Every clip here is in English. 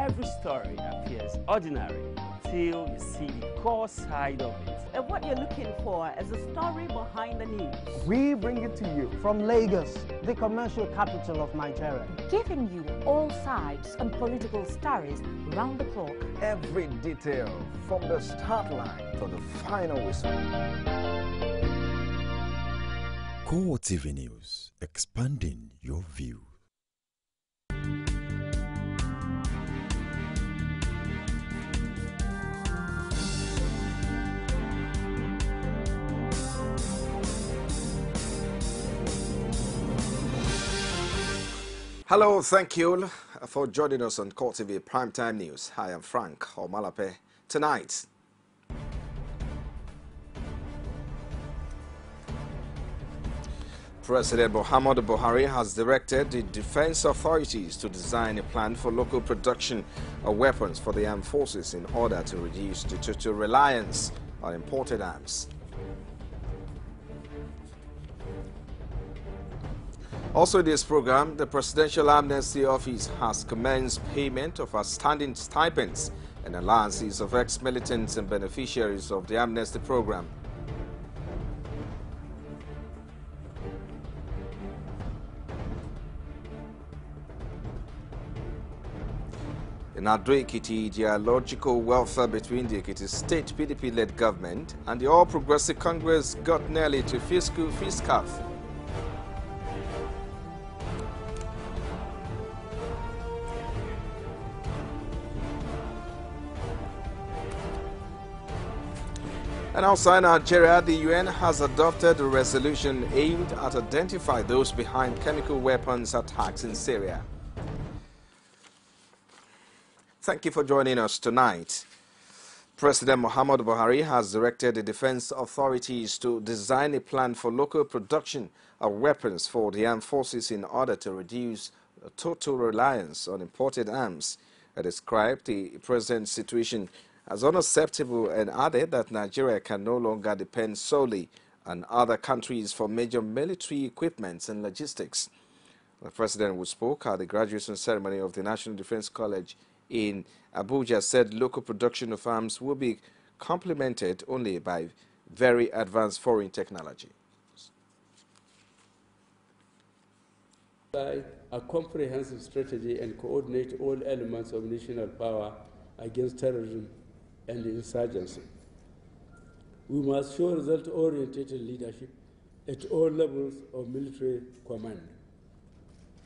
Every story appears ordinary till you see the core side of it. And what you're looking for is the story behind the news. We bring it to you from Lagos, the commercial capital of Nigeria. Giving you all sides and political stories round the clock. Every detail from the start line to the final whistle. CoreTV News, expanding your view. Hello, thank you for joining us on CoreTV Primetime News. Hi, I'm Frank Omalape. Tonight, President Muhammadu Buhari has directed the defense authorities to design a plan for local production of weapons for the armed forces in order to reduce the total reliance on imported arms. Also in this program, the Presidential Amnesty Office has commenced payment of outstanding stipends and allowances of ex-militants and beneficiaries of the amnesty program. In Ado-Ekiti, the ideological welfare between the Ekiti State PDP-led government and the All Progressive Congress got nearly to fiscal fisticuff. And outside Nigeria, the UN has adopted a resolution aimed at identifying those behind chemical weapons attacks in Syria. Thank you for joining us tonight. President Muhammadu Buhari has directed the defense authorities to design a plan for local production of weapons for the armed forces in order to reduce total reliance on imported arms. He described the present situation as unacceptable and added that Nigeria can no longer depend solely on other countries for major military equipment and logistics. The president, who spoke at the graduation ceremony of the National Defense College in Abuja, said local production of arms will be complemented only by very advanced foreign technology. A comprehensive strategy and coordinate all elements of national power against terrorism and insurgency. We must show result-oriented leadership at all levels of military command.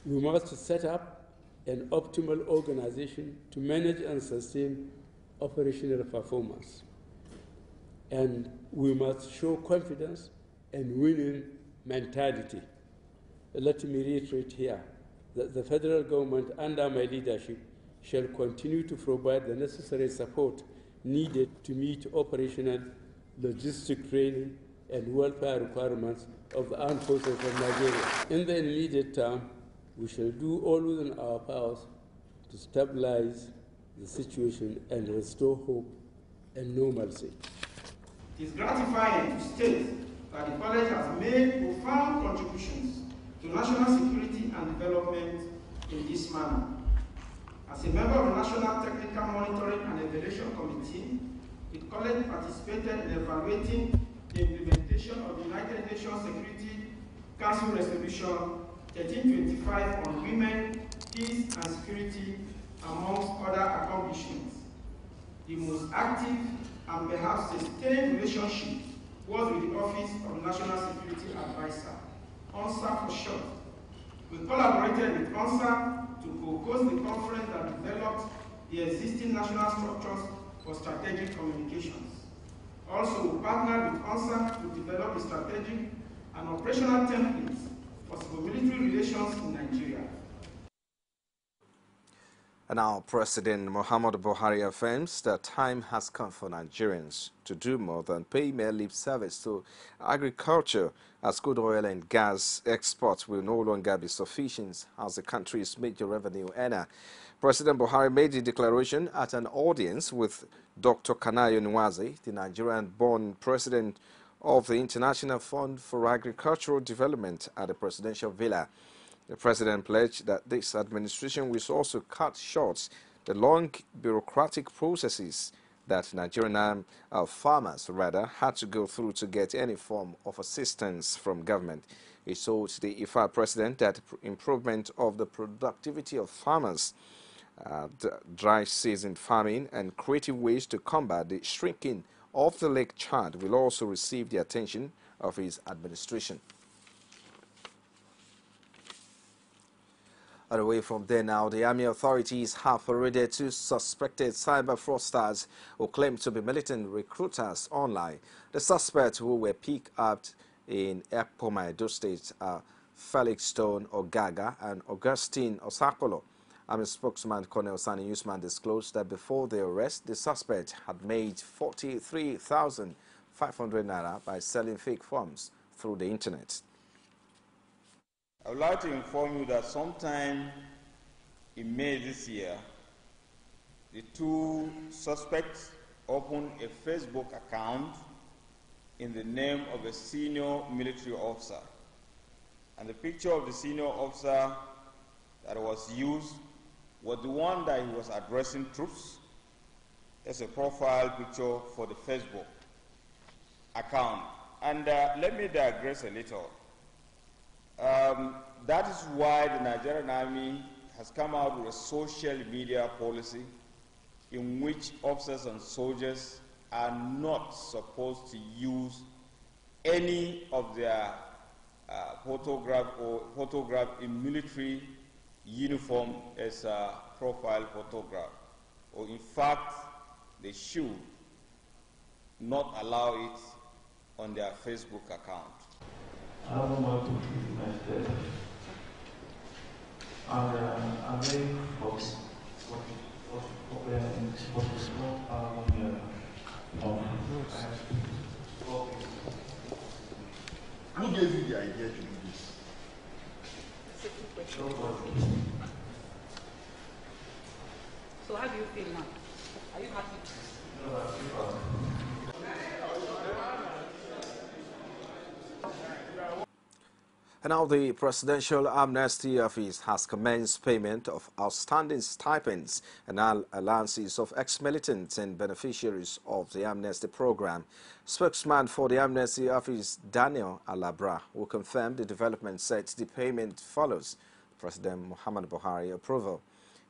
We must set up an optimal organization to manage and sustain operational performance. And we must show confidence and winning mentality. Let me reiterate here that the federal government, under my leadership, shall continue to provide the necessary support needed to meet operational, logistic training, and welfare requirements of the armed forces of Nigeria. In the immediate term, we shall do all within our powers to stabilize the situation and restore hope and normalcy. It is gratifying to state that the college has made profound contributions to national security and development in this manner. As a member of the National Technical Monitoring and Evaluation Committee, the college participated in evaluating the implementation of the United Nations Security Council Resolution 1325 on women, peace and security, amongst other accomplishments. The most active and perhaps sustained relationship was with the Office of National Security Advisor, ONSA for short. We collaborated with ONSA to propose the conference that developed the existing national structures for strategic communications. Also, we partnered with ONSA to develop the strategic and operational templates for civil military relations in Nigeria. And now, President Muhammadu Buhari affirms that time has come for Nigerians to do more than pay mere lip service to agriculture, as crude oil and gas exports will no longer be sufficient as the country's major revenue earner. President Buhari made the declaration at an audience with Dr. Kanayo Nwaze, the Nigerian-born president of the International Fund for Agricultural Development at the Presidential Villa. The president pledged that this administration will also cut short the long bureaucratic processes that Nigerian farmers had to go through to get any form of assistance from government. He told the IFA president that improvement of the productivity of farmers, the dry season farming, and creative ways to combat the shrinking of the Lake Chad will also receive the attention of his administration. Away from there now, the army authorities have paraded two suspected cyber fraudsters who claim to be militant recruiters online. The suspects who were picked up in Ekpoma, Edo State are Felix Stone Ogaga and Augustine Osakolo. Army spokesman Colonel Sani Usman disclosed that before the arrest, the suspect had made 43,500 naira by selling fake forms through the internet. I would like to inform you that sometime in May this year, the two suspects opened a Facebook account in the name of a senior military officer. And the picture of the senior officer that was used was the one that he was addressing troops. There's a profile picture for the Facebook account. And let me digress a little. That is why the Nigerian Army has come out with a social media policy in which officers and soldiers are not supposed to use any of their photograph in military uniform as a profile photograph. Or in fact, they should not allow it on their Facebook account. I don't want to feel myself. And I make books for small Who gave you the idea to do this? So how do you feel now? Are you happy? And now the Presidential Amnesty Office has commenced payment of outstanding stipends and allowances of ex-militants and beneficiaries of the amnesty program. Spokesman for the Amnesty Office, Daniel Alabra, who confirmed the development, said the payment follows President Muhammad Buhari approval.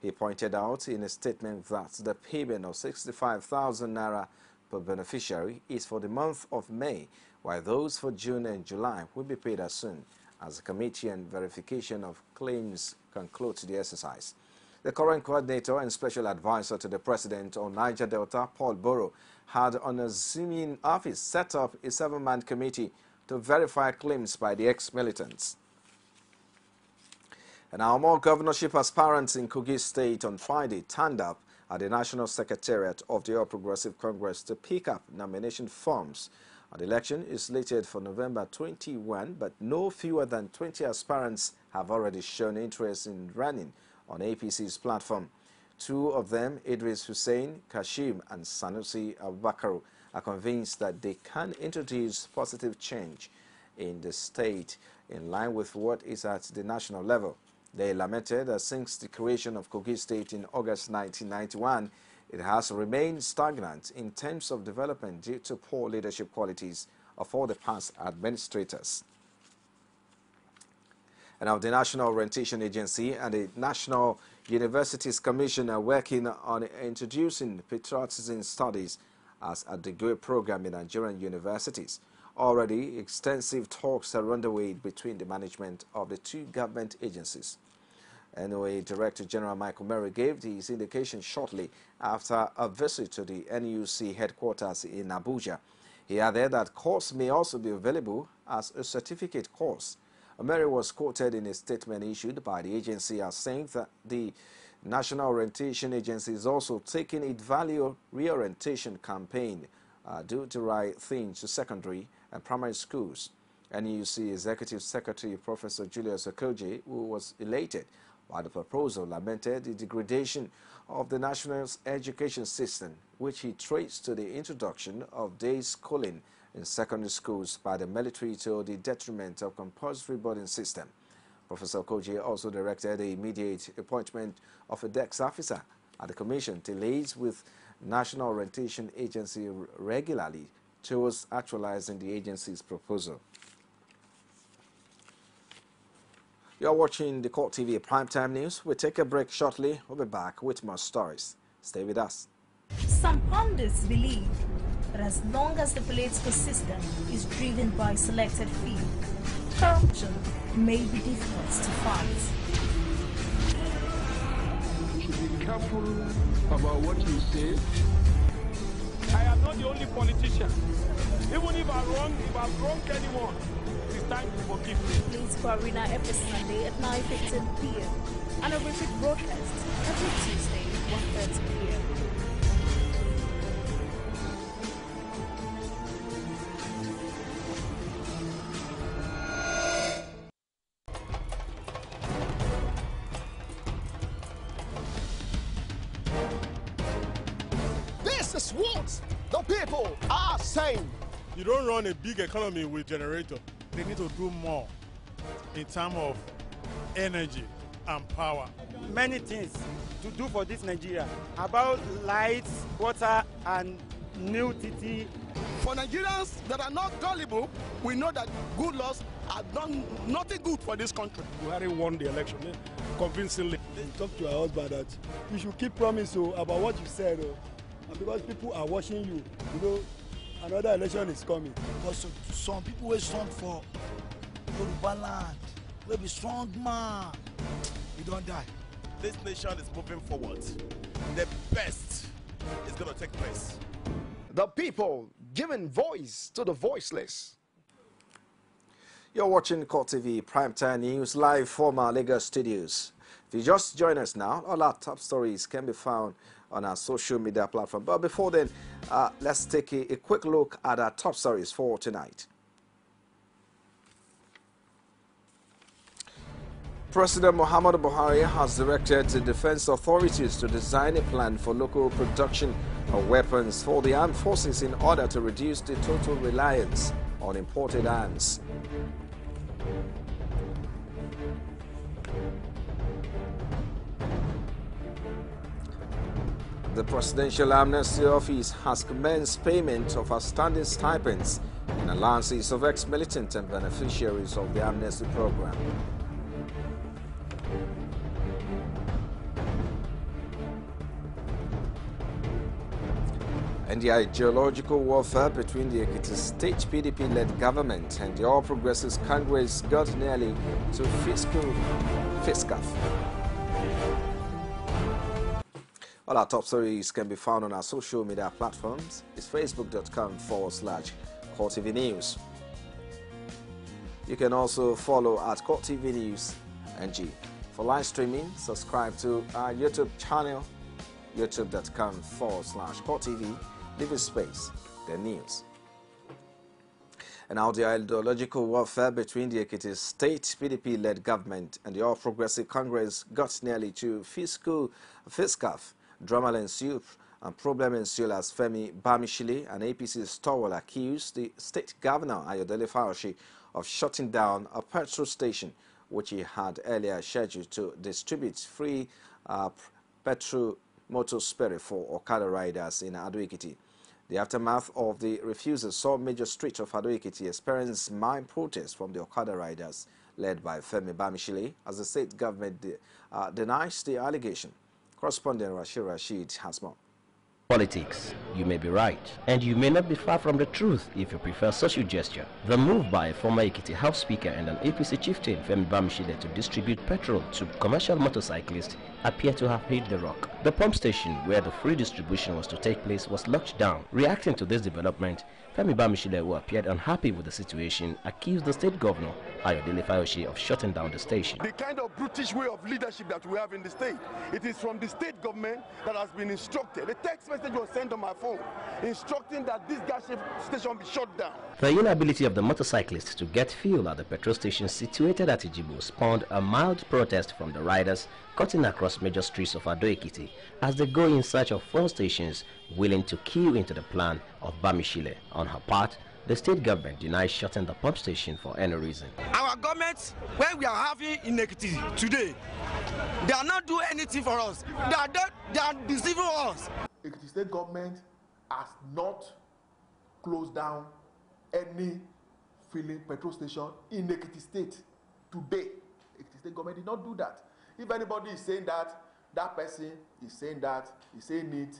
He pointed out in a statement that the payment of 65,000 naira per beneficiary is for the month of May, while those for June and July will be paid as soon as the committee and verification of claims concludes the exercise. The current coordinator and special advisor to the president on Niger Delta, Paul Borough, had on a Zoom office set up a 7-man committee to verify claims by the ex-militants. And our more governorship aspirants in Kogi State on Friday turned up at the National Secretariat of the All Progressive Congress to pick up nomination forms. The election is slated for November 21, but no fewer than 20 aspirants have already shown interest in running on APC's platform. Two of them, Idris Hussein Kashim and Sanusi Abubakar, are convinced that they can introduce positive change in the state in line with what is at the national level. They lamented that since the creation of Kogi State in August 1991, it has remained stagnant in terms of development due to poor leadership qualities of all the past administrators. And now the National Orientation Agency and the National Universities Commission are working on introducing patriotism studies as a degree program in Nigerian universities. Already, extensive talks are underway between the management of the two government agencies. NOA Director General Michael Murray gave his indication shortly after a visit to the NUC headquarters in Abuja. He added that course may also be available as a certificate course. Murray was quoted in a statement issued by the agency as saying that the National Orientation Agency is also taking its value reorientation campaign Do the Right Thing to secondary and primary schools. NUC Executive Secretary Professor Julius Okoje, who was elated by the proposal, lamented the degradation of the national education system, which he traced to the introduction of day schooling in secondary schools by the military to the detriment of compulsory boarding system. Professor Okoje also directed the immediate appointment of a DEX officer At the Commission, delays with National Orientation Agency regularly towards actualizing the agency's proposal. You're watching the CoreTV Primetime News. We'll take a break shortly. We'll be back with more stories. Stay with us. Some pundits believe that as long as the political system is driven by selected few, corruption may be difficult to fight. You should be careful about what you say. I am not the only politician. Even if I've wronged anyone, it is time to forgive me. Political Arena every Sunday at 9:15 p.m. and a repeat broadcast every Tuesday at 1:30 p.m. This is what the people are saying. You don't run a big economy with generator. They need to do more in terms of energy and power. Many things to do for this Nigeria about lights, water, and new TT. For Nigerians that are not gullible, we know that good laws have done nothing good for this country. Buhari won the election convincingly. Talk to your husband that you should keep promise about what you said, and because people are watching you, you know, another election is coming. Because some people will strong for Yoruba land, will be strong man, you don't die. This nation is moving forward. The best is going to take place. The people giving voice to the voiceless. You're watching CoreTV Primetime News live from our Lagos studios. If you just join us now, all our top stories can be found on our social media platform. But before then, let's take a quick look at our top stories for tonight. President Muhammadu Buhari has directed the defense authorities to design a plan for local production of weapons for the armed forces in order to reduce the total reliance on imported arms. The Presidential Amnesty Office has commenced payment of outstanding stipends and allowances of ex-militants and beneficiaries of the amnesty program. And the ideological warfare between the Ekiti State PDP-led government and the All Progressives Congress got nearly to fisticuffs. All our top stories can be found on our social media platforms. It's facebook.com/CoreTV News. You can also follow at CoreTV News NG. For live streaming, subscribe to our YouTube channel, youtube.com/CoreTV. Leave a space, the news. And now the ideological warfare between the Ekiti State PDP-led government and the All Progressive Congress got nearly to fisticuffs. Drama ensued and problem ensued as Femi Bamishile, an APC stalwart, accused the state governor Ayodele Fauci of shutting down a petrol station which he had earlier scheduled to distribute free petrol motor spare for Okada riders in Ado-Ekiti. The aftermath of the refusal saw major streets of Ado-Ekiti experience mild protests from the Okada riders led by Femi Bamishile as the state government denies the allegation. Correspondent Rashid has more. Politics. You may be right, and you may not be far from the truth if you prefer such a gesture. The move by a former Ekiti House Speaker and an APC chieftain, Femi Bamishile, to distribute petrol to commercial motorcyclists appear to have hit the rock. The pump station where the free distribution was to take place was locked down. Reacting to this development, Femi Bamishile, who appeared unhappy with the situation, accused the state governor, Ayodele Fauci, of shutting down the station. The kind of brutish way of leadership that we have in the state, it is from the state government that has been instructed. The text message was sent on my phone instructing that this gas station be shut down. The inability of the motorcyclists to get fuel at the petrol station situated at Ijibo spawned a mild protest from the riders cutting across major streets of Ado-Ekiti as they go in search of fuel stations willing to queue into the plan of Bamishile. On her part, The state government denies shutting the pump station for any reason. Our government, when we are having in Ekiti today, they are not doing anything for us. They are deceiving us. Ekiti state government has not closed down any filling petrol station in Ekiti state today. Ekiti state government did not do that. If anybody is saying that, that person is saying that, he's saying it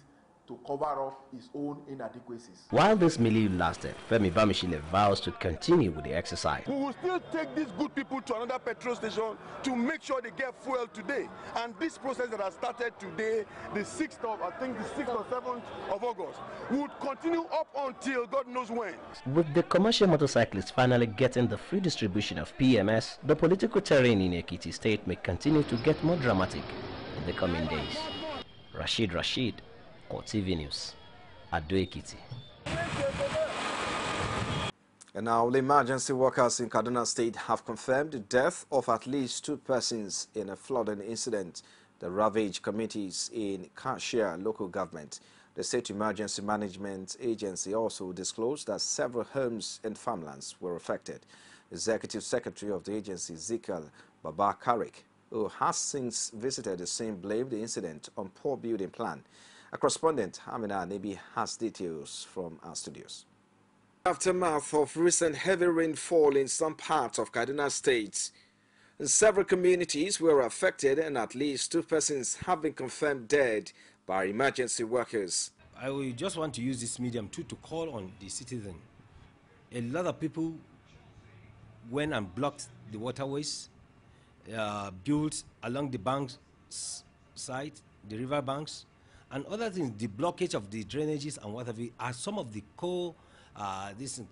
to cover up his own inadequacies. While this milieu lasted, Femi Bamishile vows to continue with the exercise. We will still take these good people to another petrol station to make sure they get fuel today. And this process that has started today, the 6th of, I think the 6th or 7th of August, would continue up until God knows when. With the commercial motorcyclists finally getting the free distribution of PMS, the political terrain in Ekiti state may continue to get more dramatic in the coming days. Rashid, CoreTV News, Ado Ekiti. And now, the emergency workers in Kaduna State have confirmed the death of at least 2 persons in a flooding incident that ravaged communities in Kashia local government. The State Emergency Management Agency also disclosed that several homes and farmlands were affected. Executive Secretary of the agency, Ezekiel Babakarik, who has since visited the scene, blamed the incident on poor building plan. A correspondent, Amina Nebi, has details from our studios. Aftermath of recent heavy rainfall in some parts of Kaduna State, several communities were affected and at least 2 persons have been confirmed dead by emergency workers. I will just want to use this medium to call on the citizen. A lot of people went and blocked the waterways, built along the banks side, the river banks, and other things. The blockage of the drainages and whatever are some of the causes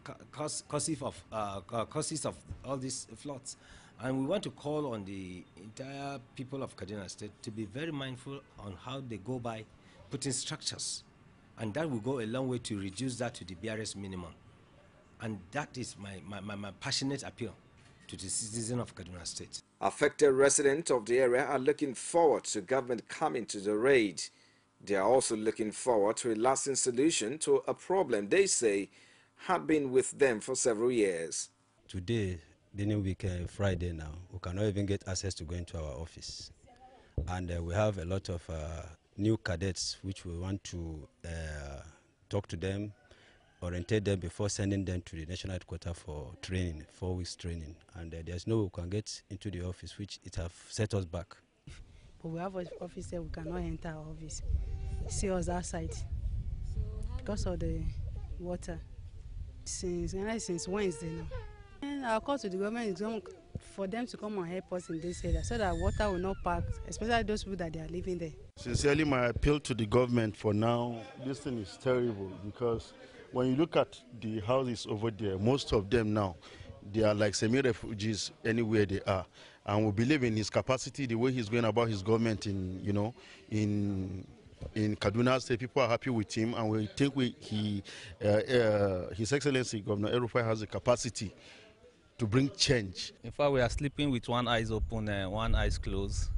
of all these floods. And we want to call on the entire people of Kaduna State to be very mindful on how they go by putting structures, and that will go a long way to reduce that to the barest minimum. And that is my passionate appeal to the citizen of Kaduna State. Affected residents of the area are looking forward to government coming to the raid. They are also looking forward to a lasting solution to a problem they say had been with them for several years. Today, the new week, Friday now, we cannot even get access to go into our office. And we have a lot of new cadets which we want to talk to them, orientate them before sending them to the national headquarters for training, 4 weeks training. And there's no way we can get into the office, which it have set us back. But we have an office there, we cannot enter our office. See us outside because of the water. Since Wednesday now. And our call to the government is for them to come and help us in this area so that water will not pack, especially those people that they are living there. Sincerely, my appeal to the government for now, this thing is terrible because when you look at the houses over there, most of them now, they are like semi-refugees anywhere they are. And we believe in his capacity, the way he's going about his government in Kaduna State. People are happy with him, and we think His Excellency Governor El-Rufai has the capacity to bring change. In fact, we are sleeping with one eye open and one eye closed.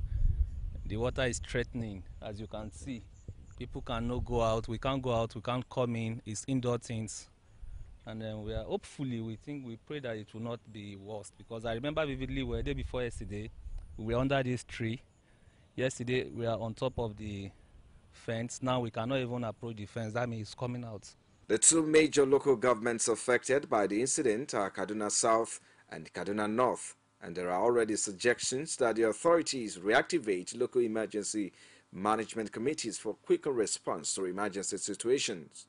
The water is threatening, as you can see. People cannot go out. We can't go out. We can't come in. It's indoor things. And then we pray that it will not be worse, because I remember vividly we were there before yesterday. We were under this tree. Yesterday we were on top of the fence. Now we cannot even approach the fence. That means it's coming out. The 2 major local governments affected by the incident are Kaduna South and Kaduna North, and there are already suggestions that the authorities reactivate local emergency management committees for quicker response to emergency situations.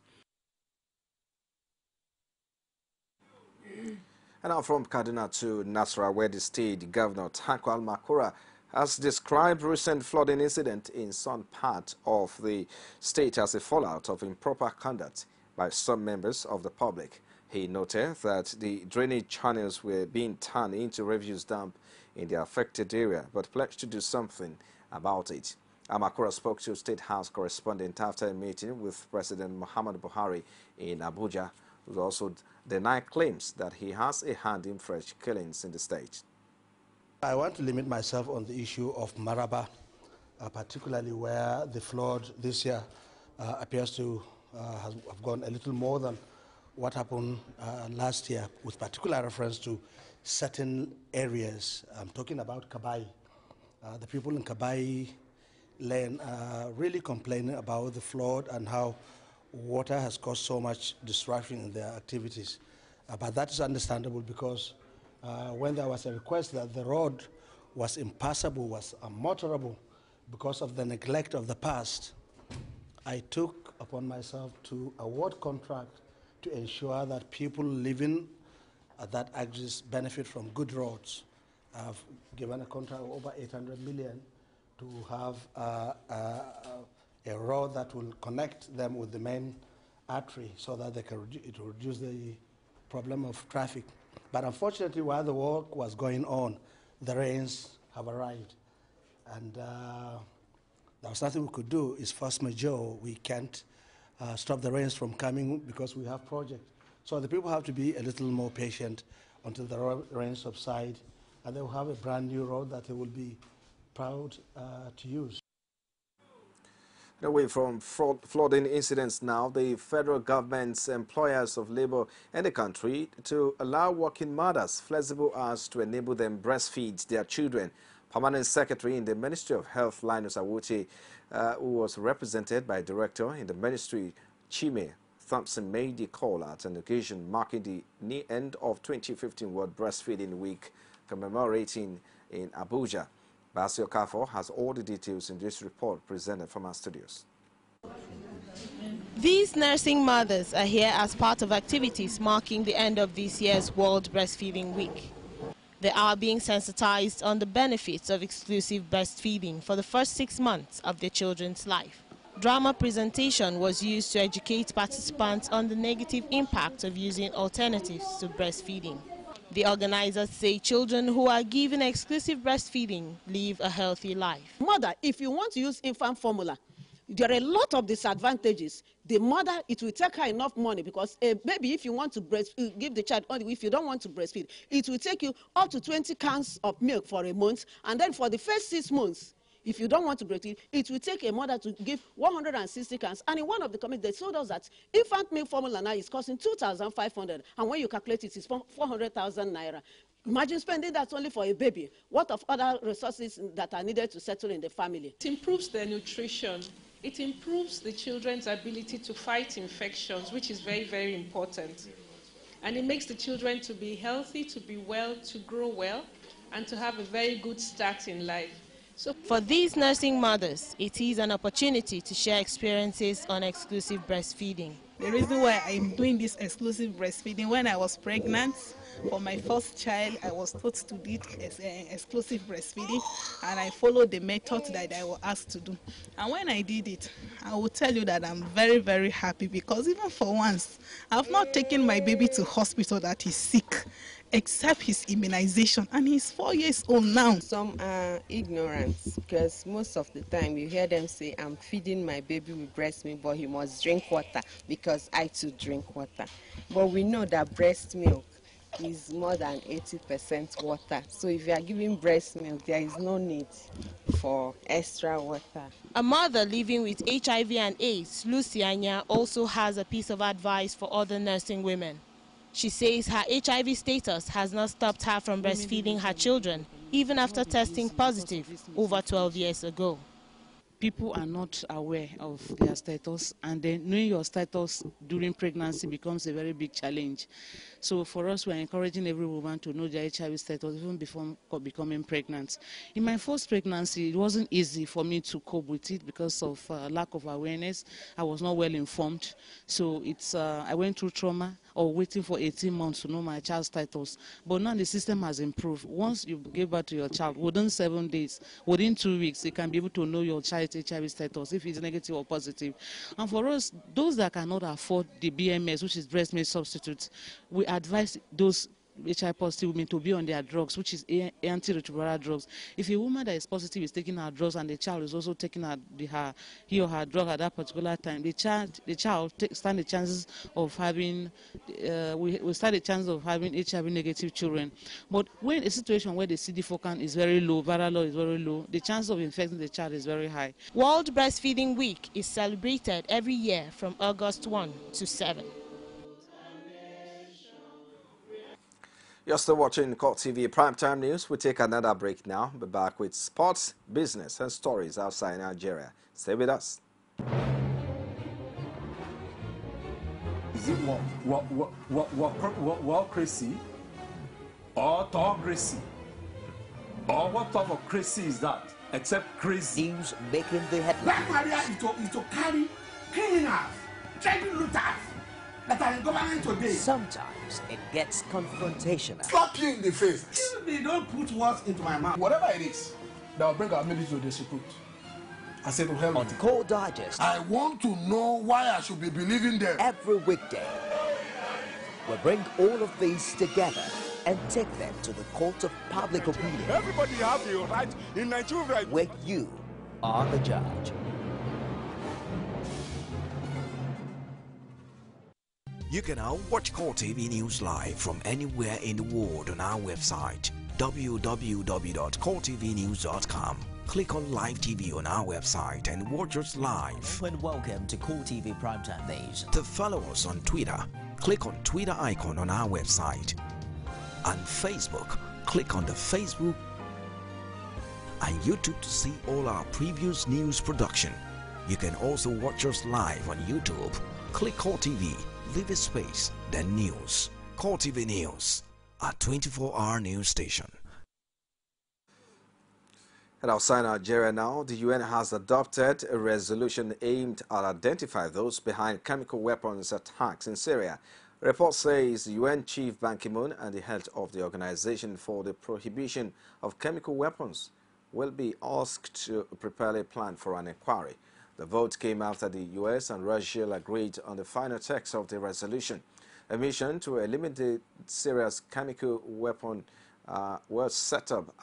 And now from Kaduna to Nasarawa, where the state governor Tanko Almakura has described recent flooding incident in some part of the state as a fallout of improper conduct by some members of the public. He noted that the drainage channels were being turned into refuse dump in the affected area, but pledged to do something about it. Almakura spoke to State House correspondent after a meeting with President Muhammadu Buhari in Abuja, who also denied claims that he has a hand in fresh killings in the state. I want to limit myself on the issue of Maraba, particularly where the flood this year appears to have gone a little more than what happened last year with particular reference to certain areas. I'm talking about Kabai. The people in Kabai Lane are really complaining about the flood and how water has caused so much disruption in their activities. But that is understandable because when there was a request that the road was impassable, was unmotorable because of the neglect of the past, I took upon myself to award contract to ensure that people living at that axis benefit from good roads. I've given a contract of over 800 million to have a road that will connect them with the main artery so that it will reduce the problem of traffic. But unfortunately, while the work was going on, the rains have arrived. And there was nothing we could do. It's force majeure. We can't stop the rains from coming because we have projects. So the people have to be a little more patient until the rains subside, and they will have a brand new road that they will be proud to use. Away from flooding incidents now, the federal government's employers of labor in the country to allow working mothers flexible hours to enable them breastfeed their children. Permanent Secretary in the Ministry of Health, Linus Awuchi, who was represented by Director in the Ministry, Chime Thompson, made the call at an occasion marking the end of 2015 World Breastfeeding Week, commemorating in Abuja. Basio Kafo has all the details in this report presented from our studios. These nursing mothers are here as part of activities marking the end of this year's World Breastfeeding Week. They are being sensitized on the benefits of exclusive breastfeeding for the first 6 months of their children's life. Drama presentation was used to educate participants on the negative impact of using alternatives to breastfeeding. The organizers say children who are given exclusive breastfeeding live a healthy life. Mother, if you want to use infant formula, there are a lot of disadvantages. The mother, it will take her enough money because a baby, if you want to give the child only, if you don't want to breastfeed, it will take you up to 20 cans of milk for a month. And then for the first 6 months, if you don't want to breastfeed, it will take a mother to give 160 cans. And in one of the comments, they told us that infant milk formula now is costing 2,500. And when you calculate it, it's 400,000 naira. Imagine spending that only for a baby. What of other resources that are needed to settle in the family? It improves their nutrition. It improves the children's ability to fight infections, which is very, very important. And it makes the children to be healthy, to be well, to grow well, and to have a very good start in life. So for these nursing mothers, it is an opportunity to share experiences on exclusive breastfeeding. The reason why I'm doing this exclusive breastfeeding, when I was pregnant for my first child, I was taught to do exclusive breastfeeding, and I followed the method that I was asked to do. And when I did it, I will tell you that I'm very, very happy because even for once, I've not taken my baby to hospital that is sick, except his immunization, and he's 4 years old now. Some are ignorant because most of the time you hear them say, I'm feeding my baby with breast milk, but he must drink water because I too drink water. But we know that breast milk is more than 80% water. So if you are giving breast milk, there is no need for extra water. A mother living with HIV and AIDS, Luciania, also has a piece of advice for other nursing women. She says her HIV status has not stopped her from breastfeeding her children, even after testing positive over 12 years ago. People are not aware of their status, and then knowing your status during pregnancy becomes a very big challenge. So for us, we are encouraging every woman to know their HIV status even before becoming pregnant. In my first pregnancy, it wasn't easy for me to cope with it because of lack of awareness. I was not well informed. So I went through trauma or waiting for 18 months to know my child's status. But now the system has improved. Once you give birth to your child, within 7 days, within 2 weeks, you can be able to know your child's HIV status, if it's negative or positive. And for us, those that cannot afford the BMS, which is breast milk substitute, we advise those HIV positive women to be on their drugs, which is antiretroviral drugs. If a woman that is positive is taking her drugs and the child is also taking he or her drug at that particular time, the child stand the chances of having we stand the chance of having HIV negative children. But when a situation where the CD4 count is very low, viral load is very low, the chance of infecting the child is very high. World Breastfeeding Week is celebrated every year from August 1 to 7. You're still watching CoreTV Primetime News. We take another break now. Be back with sports, business, and stories outside Nigeria. Stay with us. Is it what crazy or autocracy? Or what type of crazy is that? Except crazy. News making the headlines. Black Maria is to carry criminals, trading looters that are in government today. Sometimes it gets confrontational. Slap you in the face. They don't put words into my mouth. Whatever it is that will bring our military to disrepute. I said to hell. On Core Digest. I want to know why I should be believing them. Every weekday, we bring all of these together and take them to the court of public opinion. Everybody have the right in Nigeria. Where you are the judge. You can now watch CoreTV News live from anywhere in the world on our website www.coretvnews.com. Click on Live TV on our website and watch us live. And welcome to CoreTV Primetime Days. To follow us on Twitter, click on Twitter icon on our website. And Facebook, click on the Facebook and YouTube to see all our previous news production. You can also watch us live on YouTube. Click CoreTV, leave a space, then news. CoreTV News, a 24-hour news station. And outside Nigeria now, the UN has adopted a resolution aimed at identifying those behind chemical weapons attacks in Syria. The report says the UN Chief Ban Ki-moon and the head of the Organization for the Prohibition of Chemical Weapons will be asked to prepare a plan for an inquiry. The vote came after the US and Russia agreed on the final text of the resolution. A mission to eliminate Syria's chemical weapon was set up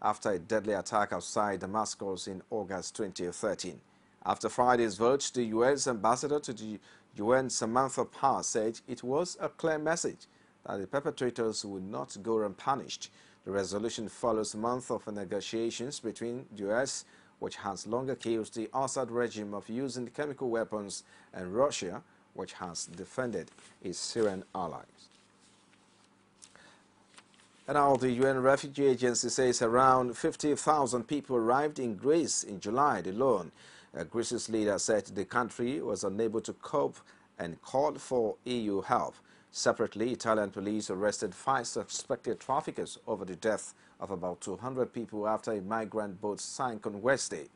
after a deadly attack outside Damascus in August 2013. After Friday's vote, the U.S. ambassador to the UN, Samantha Power, said it was a clear message that the perpetrators would not go unpunished. The resolution follows a month of negotiations between the U.S., which has long accused the Assad regime of using chemical weapons, and Russia, which has defended its Syrian allies. And now the UN Refugee Agency says around 50,000 people arrived in Greece in July alone. Greece's leader said the country was unable to cope and called for EU help. Separately, Italian police arrested 5 suspected traffickers over the death of about 200 people after a migrant boat sank on Wednesday.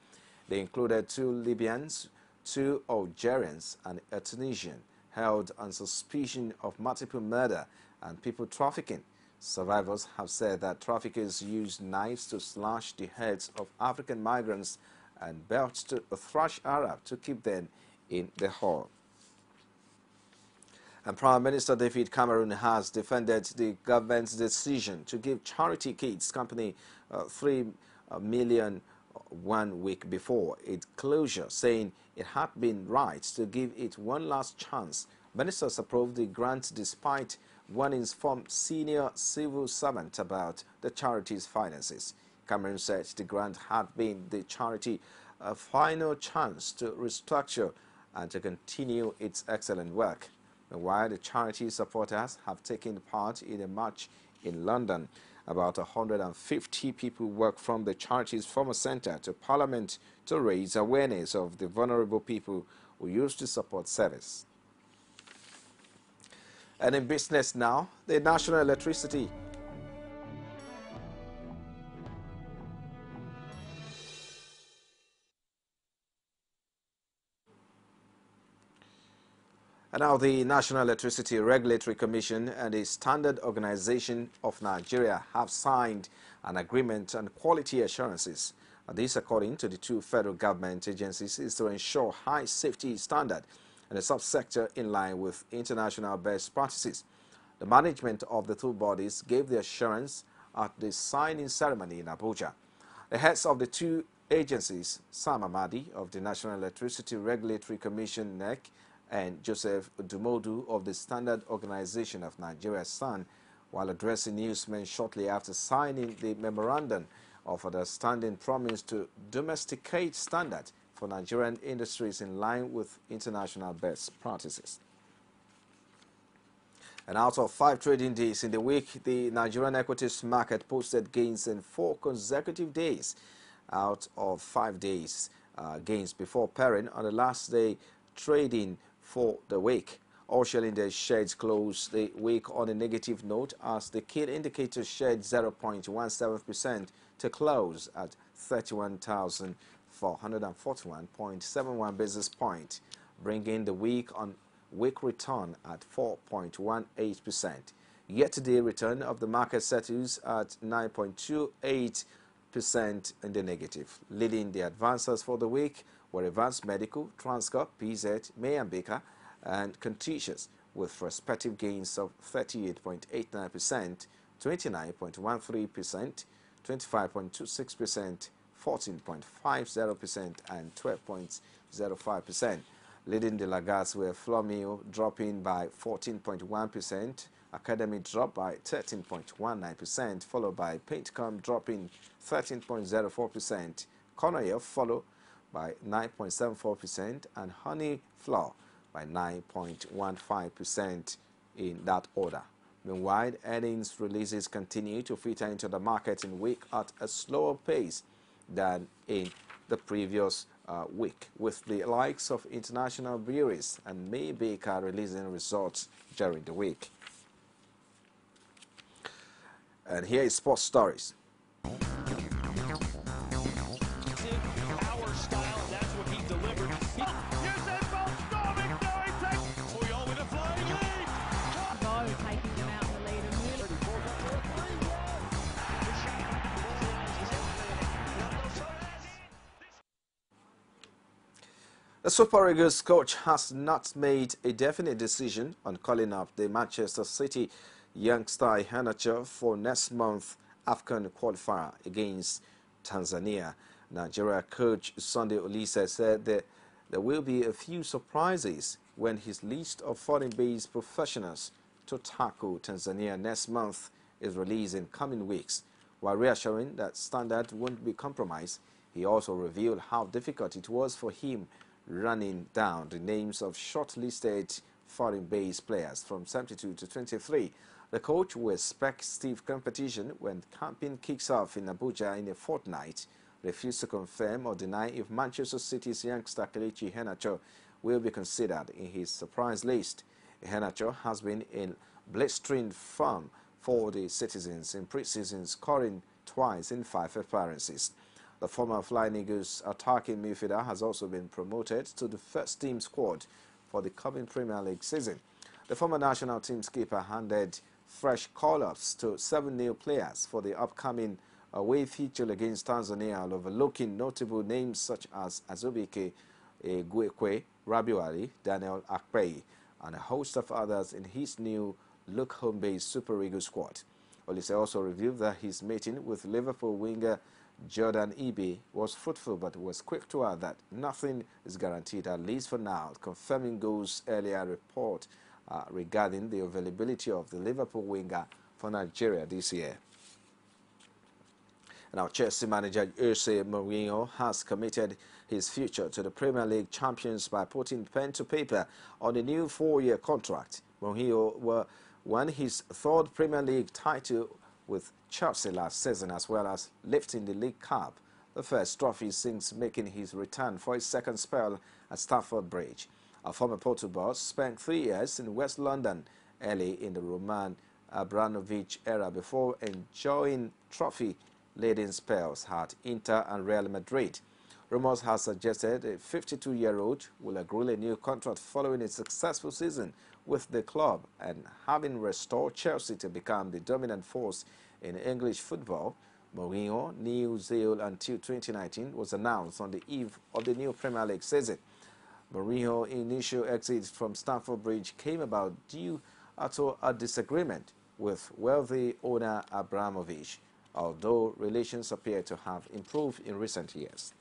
They included 2 Libyans, 2 Algerians, and a Tunisian, held on suspicion of multiple murder and people trafficking. Survivors have said that traffickers used knives to slash the heads of African migrants and belts to thrash Arab to keep them in the hole. And Prime Minister David Cameron has defended the government's decision to give Charity Kids Company $3 million 1 week before its closure, saying it had been right to give it one last chance. Ministers approved the grant despite warnings from senior civil servants about the charity's finances. Cameron said the grant had been the charity a final chance to restructure and to continue its excellent work. Meanwhile, the charity supporters have taken part in a march in London. About 150 people work from the charity's former centre to Parliament to raise awareness of the vulnerable people who used to support service. And in business now, the National Electricity And now the National Electricity Regulatory Commission and the Standard Organization of Nigeria have signed an agreement on quality assurances. This, according to the 2 federal government agencies, is to ensure high safety standard in the subsector in line with international best practices. The management of the 2 bodies gave the assurance at the signing ceremony in Abuja. The heads of the 2 agencies, Sam Amadi of the National Electricity Regulatory Commission, NEC, and Joseph Dumodu of the Standard Organization of Nigeria, SAN, while addressing newsmen shortly after signing the memorandum of understanding, promised to domesticate standards for Nigerian industries in line with international best practices. And out of 5 trading days in the week, the Nigerian equities market posted gains in 4 consecutive days out of 5 days gains before pairing on the last day trading for the week. All shell index shares closed the week on a negative note as the key indicator shed 0.17% to close at 31,441.71 basis points, bringing the week return at 4.18%. Year-to-date return of the market settles at 9.28% in the negative. Leading the advances for the week were Advanced Medical, Transcorp, PZ, May and Baker, and Contitious, with respective gains of 38.89%, 29.13%, 25.26%, 14.50%, and 12.05%. Leading the laggards were Flomio dropping by 14.1%, Academy dropped by 13.19%, followed by Paintcom dropping 13.04%, Cornell followed by 9.74%, and Honey Flour by 9.15% in that order. Meanwhile, earnings releases continue to filter into the market in week at a slower pace than in the previous week, with the likes of international breweries and May Baker releasing results during the week. And here is sports stories. The Super Eagles coach has not made a definite decision on calling up the Manchester City youngster Iheanacho for next month's AFCON qualifier against Tanzania. Nigeria coach Sunday Olise said that there will be a few surprises when his list of foreign-based professionals to tackle Tanzania next month is released in coming weeks. While reassuring that standard won't be compromised, he also revealed how difficult it was for him running down the names of shortlisted foreign-based players from 72 to 23. The coach will expect stiff competition when campaign kicks off in Abuja in a fortnight. Refused to confirm or deny if Manchester City's youngster Kelechi Iheanacho will be considered in his surprise list. Iheanacho has been in blistering form for the citizens in pre-season, scoring twice in 5 appearances. The former Flying Eagles attacking midfielder has also been promoted to the first team squad for the coming Premier League season. The former national team skipper handed fresh call-ups to 7 new players for the upcoming away feature against Tanzania, overlooking notable names such as Azubike Guekwe, Rabiu Ali, Daniel Akpeyi, and a host of others in his new look home-based Super Eagles squad. Olise also revealed that his meeting with Liverpool winger Jordan Ibe was fruitful, but was quick to add that nothing is guaranteed, at least for now, confirming Go's earlier report regarding the availability of the Liverpool winger for Nigeria this year. Now, Chelsea manager Jose Mourinho has committed his future to the Premier League champions by putting pen to paper on a new 4-year contract. Mourinho won his 3rd Premier League title with Chelsea last season, as well as lifting the League Cup, the first trophy since making his return for his 2nd spell at Stamford Bridge. A former Porto boss spent 3 years in West London early in the Roman Abramovich era before enjoying trophy-laden spells at Inter and Real Madrid. Rumors have suggested a 52-year-old will agree a new contract following a successful season with the club and having restored Chelsea to become the dominant force in English football. Mourinho, New Zealand until 2019, was announced on the eve of the new Premier League season. Mourinho's initial exit from Stamford Bridge came about due to a disagreement with wealthy owner Abramovich, although relations appear to have improved in recent years.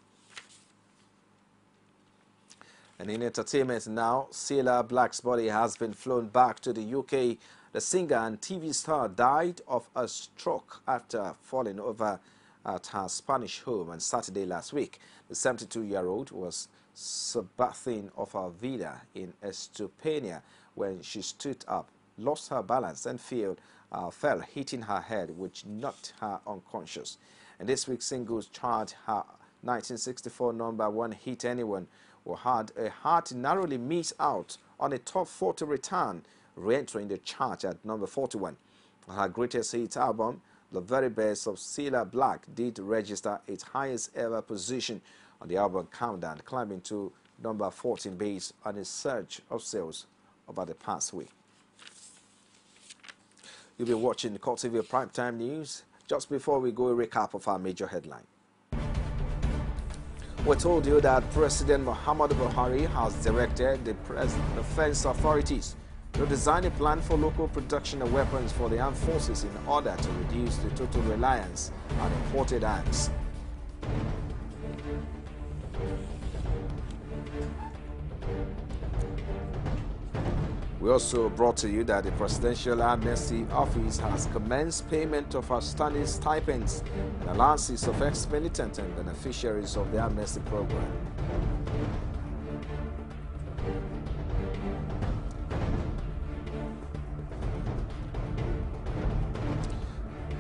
And in entertainment now, Cilla Black's body has been flown back to the UK. The singer and TV star died of a stroke after falling over at her Spanish home on Saturday last week. The 72-year-old was sunbathing off her villa in Estupania when she stood up, lost her balance and fell, hitting her head, which knocked her unconscious. In this week's singles chart, her 1964 number one hit anyone who had a heart narrowly miss out on a top 40 return, re-entering the chart at number 41. Her greatest hit album, The Very Best of Cilla Black, did register its highest ever position on the album countdown, climbing to number 14 based on a surge of sales over the past week. You'll be watching the CoreTV Primetime News. Just before we go, a recap of our major headline. We told you that President Muhammadu Buhari has directed the defense authorities to design a plan for local production of weapons for the armed forces in order to reduce the total reliance on imported arms. We also brought to you that the Presidential Amnesty Office has commenced payment of outstanding stipends and allowances of ex-militants and beneficiaries of the amnesty program.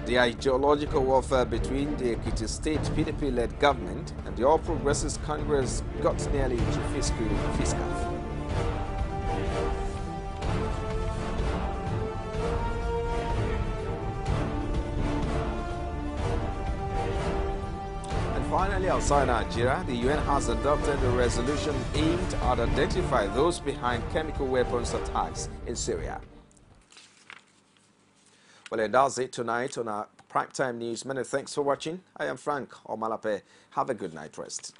The ideological warfare between the Ekiti State PDP-led government and the All Progressives Congress got nearly to fiscal. Finally, outside Nigeria, the UN has adopted a resolution aimed at identifying those behind chemical weapons attacks in Syria. Well, and that's it tonight on our Primetime News. Many thanks for watching. I am Frank Omalape. Have a good night rest.